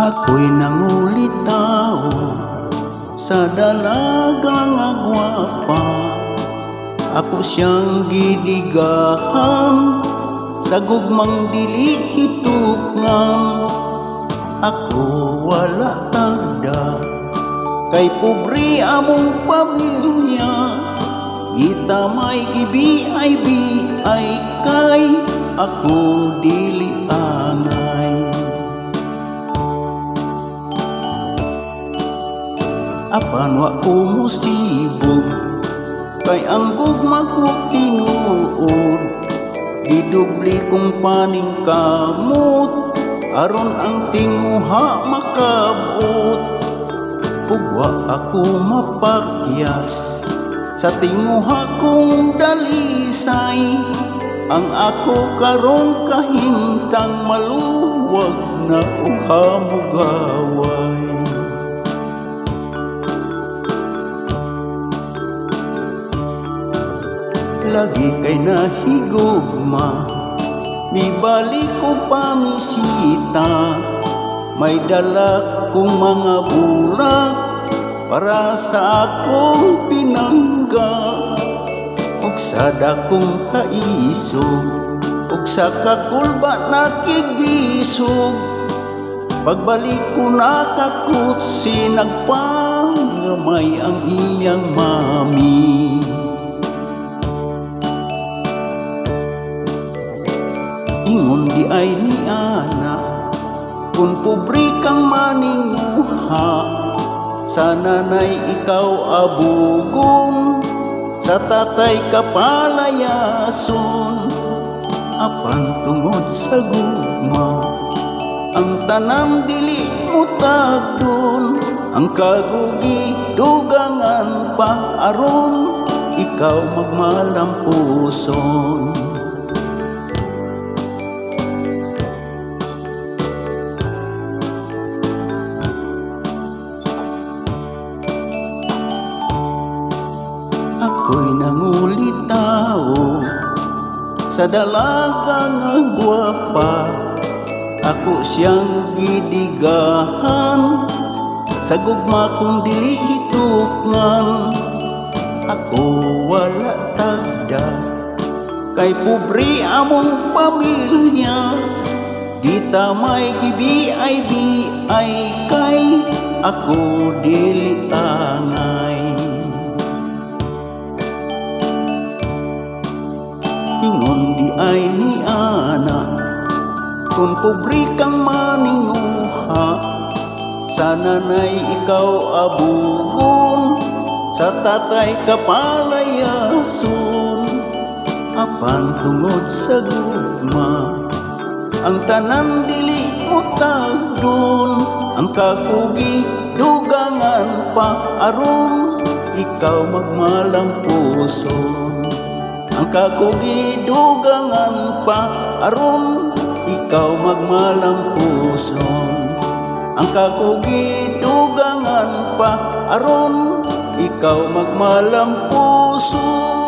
Ako'y nangulitaw sa dalaga nga gwapa. Ako siyang gidigahan sa gugmang dili hitukngan. Ako wala tagda kay pobre among pamilya. Gita may gibiay-biay kay ako dili angay. Apan wa ko musibog kay ang gugma ko tinuod. Didubli kong paning kamot aron ang tinguha makabot. Ug wa ako mapakyas sa tinguha kong dalisay. Ang ako karong kahimtang maluwag na ug hamugaway. Lagi kay nahigugma, mibalik ko pamisita. May dala kong mga bulak para sa akong pinangga. Ug sa dakong kaisog, ug sa kakulba nakigisog. Pagbalik ko nakakutsi, nagpangamay ang iyang mami. Ingon di ay ni ana, kung pobre kang maninguha, sa nanay ikaw abugon, sa tatay kapalayason. Apan tungod sa gugma, ang tanan dili mo tagdon. Ang kagugi dugangan pa aron ikaw magmalampuson. Ako'y nangulitaw sa dalaga nga gwapa. Ako siyang gidigahan sa gugma kong dili hitukngan. Ako wala tagda kay pobre among pamilya. Gita may gibiay-biay kay ako dili angay. Ingon di ay ni ana, kung pobre kang maninguha, sa nanay ikaw abugon, sa tatay kapalayason. Apan tungod sa gugma, ang tanan dili mo tagdon. Ang kakugi dugangan pa aron ikaw magmalampuson. Ang kakugi dugangan pa aron ikaw magmalampuson. Ang kakugi dugangan pa aron ikaw magmalampuson.